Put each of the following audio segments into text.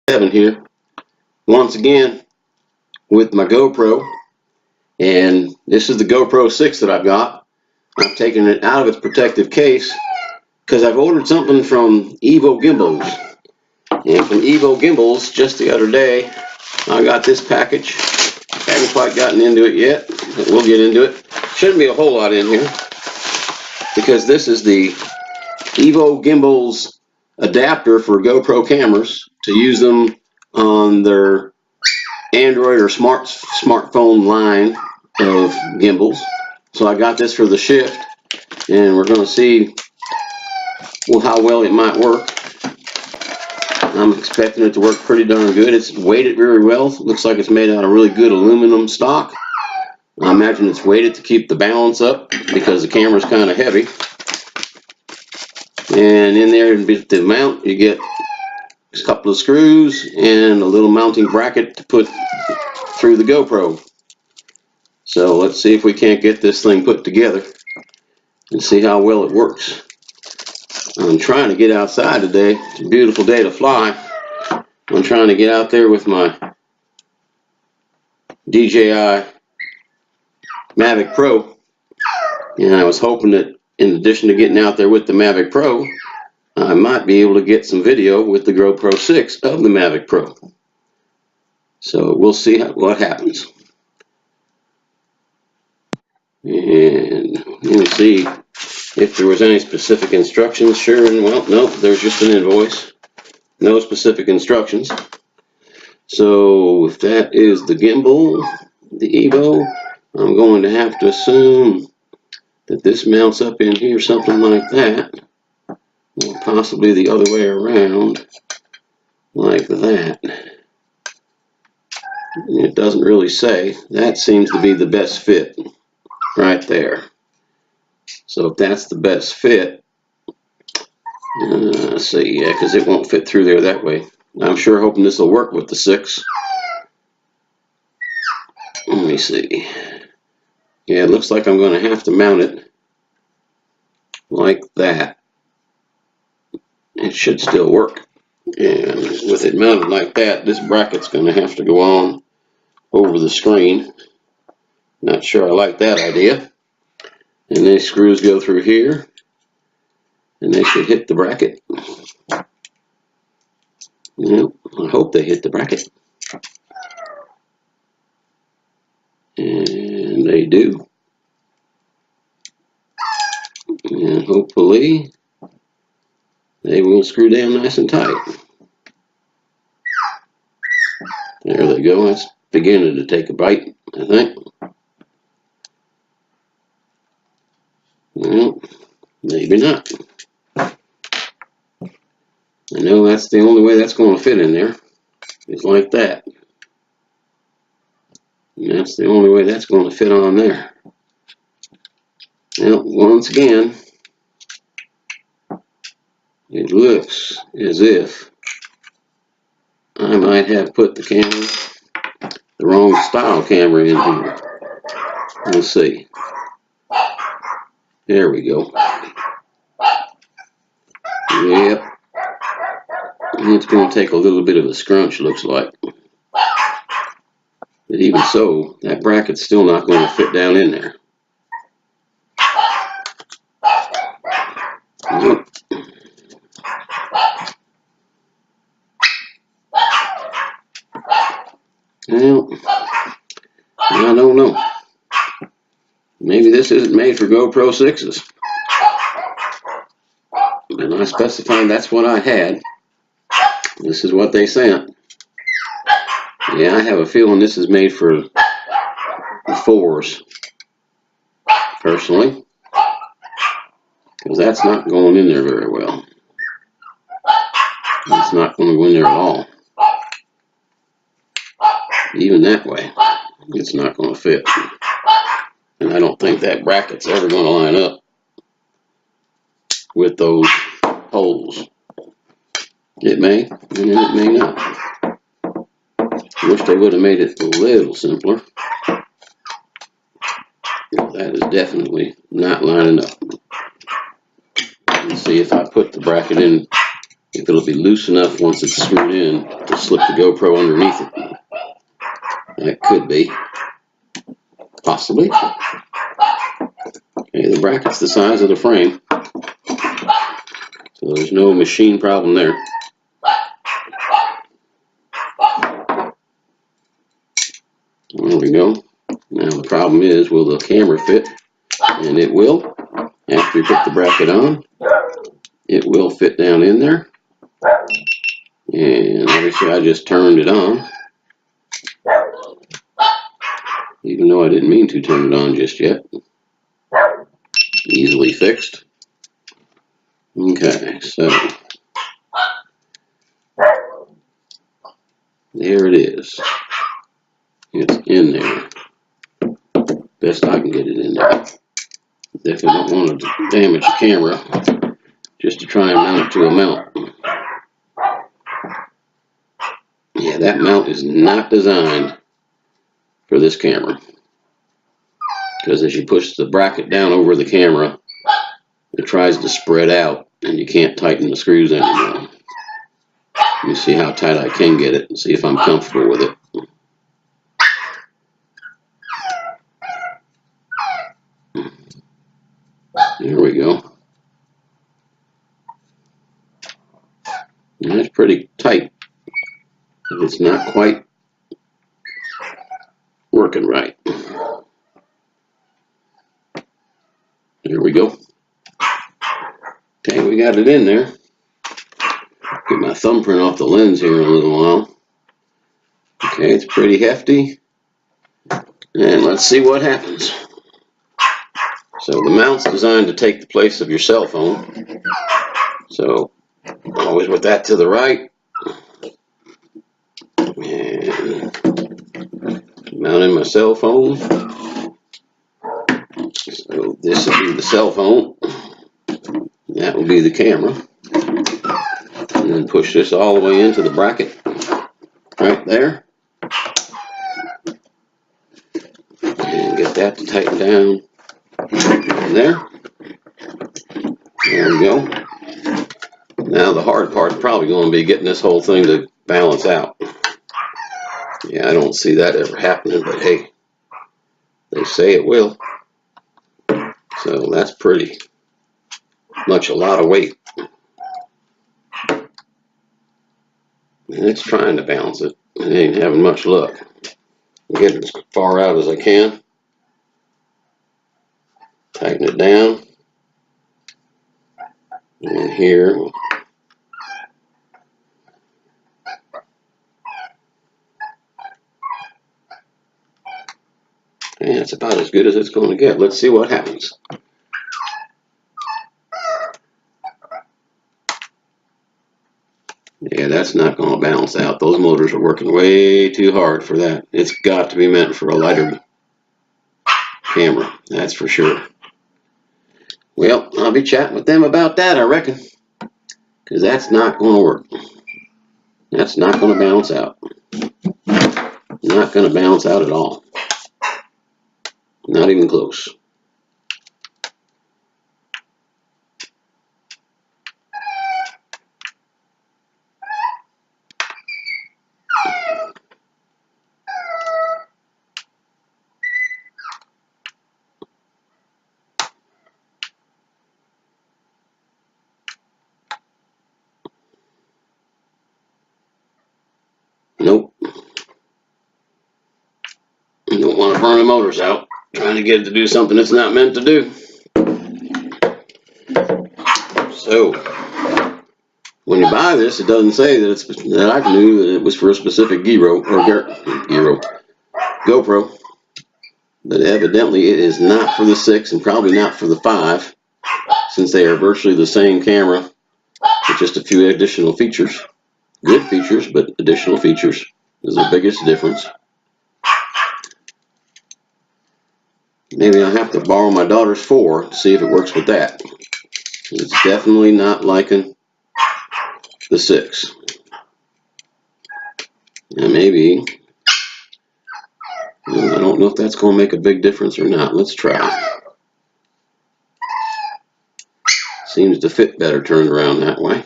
7 here once again with my GoPro, and this is the GoPro 6 that I've got. I've taken it out of its protective case because I've ordered something from EVO Gimbals, and from EVO Gimbals just the other day I got this package. Haven't quite gotten into it yet, but we'll get into it. Shouldn't be a whole lot in here because this is the EVO Gimbals adapter for GoPro cameras to use them on their Android or smartphone line of gimbals. So I got this for the Shift, and we're going to see how well it might work. I'm expecting it to work pretty darn good. It's weighted very well. Looks like it's made out of really good aluminum stock. I imagine it's weighted to keep the balance up because the camera's kind of heavy. And in there, to mount, you get a couple of screws and a little mounting bracket to put through the GoPro. So let's see if we can't get this thing put together and see how well it works. I'm trying to get outside today. It's a beautiful day to fly. I'm trying to get out there with my DJI Mavic Pro, and I was hoping that in addition to getting out there with the Mavic Pro, I might be able to get some video with the GoPro 6 of the Mavic Pro. So we'll see what happens. And let me see if there was any specific instructions. Sure, and well, no, there's just an invoice. No specific instructions. So if that is the gimbal, the EVO, I'm going to have to assume that this mounts up in here something like that, or possibly the other way around, like that. It doesn't really say. That seems to be the best fit right there. So if that's the best fit, let's see, yeah, because it won't fit through there that way. I'm sure hoping this will work with the 6. Let me see. Yeah, it looks like I'm going to have to mount it like that. It should still work. And with it mounted like that, this bracket's going to have to go on over the screen. Not sure I like that idea. And these screws go through here, and they should hit the bracket. Yep, I hope they hit the bracket. And they do. And hopefully they will screw down nice and tight. There they go. That's beginning to take a bite, I think. Well, maybe not. I know that's the only way that's going to fit in there, is like that. And that's the only way that's going to fit on there. Now, once again, it looks as if I might have put the camera, the wrong style camera in here. We'll see. There we go. Yep. It's going to take a little bit of a scrunch, looks like. But even so, that bracket's still not going to fit down in there. Nope. Well, I don't know. Maybe this isn't made for GoPro 6s. And I specified that's what I had. This is what they sent. Yeah, I have a feeling this is made for the 4s, personally. Because that's not going in there very well. It's not going to go in there at all. Even that way, it's not going to fit. And I don't think that bracket's ever going to line up with those holes. It may, and it may not. I wish they would have made it a little simpler. That is definitely not lining up. Let's see if I put the bracket in if it'll be loose enough once it's screwed in to slip the GoPro underneath it. That could be. Possibly. Okay, the bracket's the size of the frame, so there's no machine problem there. There we go. Now the problem is, will the camera fit? And it will. After you put the bracket on, it will fit down in there. And obviously I just turned it on, even though I didn't mean to turn it on just yet. Easily fixed. Okay, so there it is. It's in there. Best I can get it in there. Definitely don't want to damage the camera just to try and mount it to a mount. Yeah, that mount is not designed for this camera, because as you push the bracket down over the camera, it tries to spread out and you can't tighten the screws anymore. Let me see how tight I can get it and see if I'm comfortable with it. There we go. And that's pretty tight. It's not quite working right. There we go. Okay, we got it in there. Get my thumbprint off the lens here in a little while. Okay, it's pretty hefty. And let's see what happens. So the mount's designed to take the place of your cell phone. So always with that to the right. And mounting my cell phone. So this will be the cell phone. That will be the camera. And then push this all the way into the bracket right there. And get that to tighten down there. There we go. Now the hard part's probably going to be getting this whole thing to balance out. Yeah, I don't see that ever happening, but hey, they say it will. So that's pretty much a lot of weight. And it's trying to balance it. It ain't having much luck. I'm getting as far out as I can. Tighten it down. And here. And it's about as good as it's going to get. Let's see what happens. Yeah, that's not going to balance out. Those motors are working way too hard for that. It's got to be meant for a lighter camera, that's for sure. Well, I'll be chatting with them about that, I reckon, because that's not going to work. That's not going to balance out. Not going to balance out at all. Not even close. Nope. You don't want to burn the motors out trying to get it to do something it's not meant to do. So when you buy this, it doesn't say that I knew that it was for a specific GoPro, but evidently it is not for the 6 and probably not for the 5, since they are virtually the same camera with just a few additional features. Good features, but additional features is the biggest difference. Maybe I'll have to borrow my daughter's 4 to see if it works with that. It's definitely not liking the 6. And maybe, I don't know if that's going to make a big difference or not. Let's try. Seems to fit better turned around that way.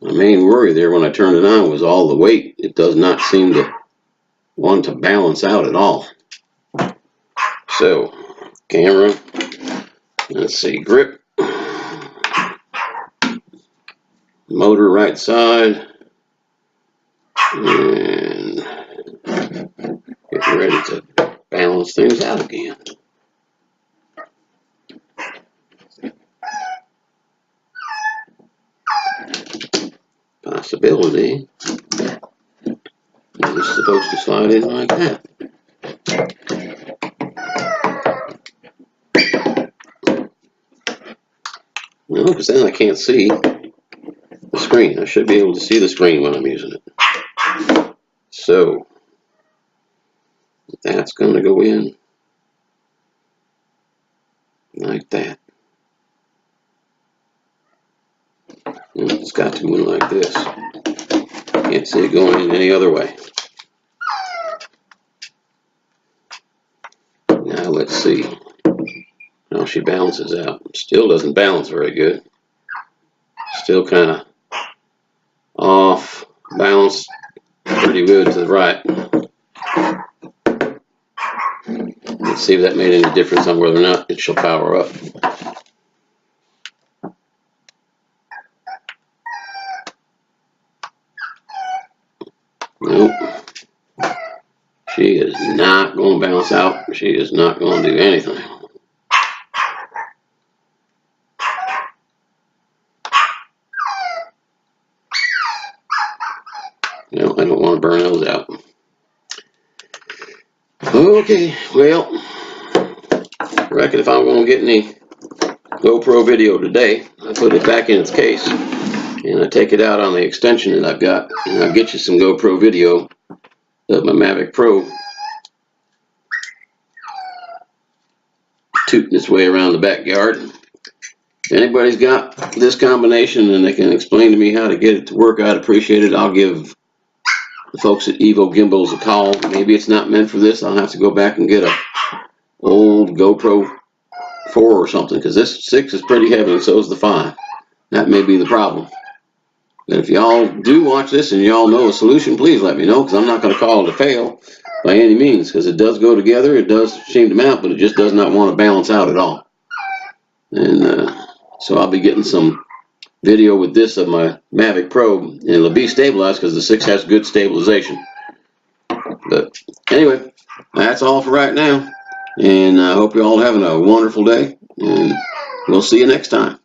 My main worry there when I turned it on was all the weight. It does not seem to want to balance out at all. So, camera, let's see, grip, motor right side, and getting ready to balance things out again. Possibility it's supposed to slide in like that. No, because then I can't see the screen. I should be able to see the screen when I'm using it. So that's going to go in like that. And it's got to go in like this. Can't see it going in any other way. Now let's see how she balances out. Still doesn't balance very good. Still kind of off balance, pretty good to the right. Let's see if that made any difference on whether or not it shall power up. Nope. She is not going to balance out. She is not going to do anything. No, I don't want to burn those out. Okay, well, I reckon if I'm going to get any GoPro video today, I put it back in its case and I take it out on the extension that I've got, and I'll get you some GoPro video of my Mavic Pro tooting its way around the backyard. If anybody's got this combination and they can explain to me how to get it to work, I'd appreciate it. I'll give the folks at EVO Gimbals a call. Maybe it's not meant for this. I'll have to go back and get a old GoPro 4 or something, because this 6 is pretty heavy and so is the 5. That may be the problem. But if y'all do watch this and y'all know a solution, please let me know, because I'm not going to call it a fail by any means, because it does go together, it does seam to mount, but it just does not want to balance out at all. And so I'll be getting some video with this of my Mavic Pro, and it'll be stabilized because the 6 has good stabilization. But anyway, that's all for right now, and I hope you're all having a wonderful day, and we'll see you next time.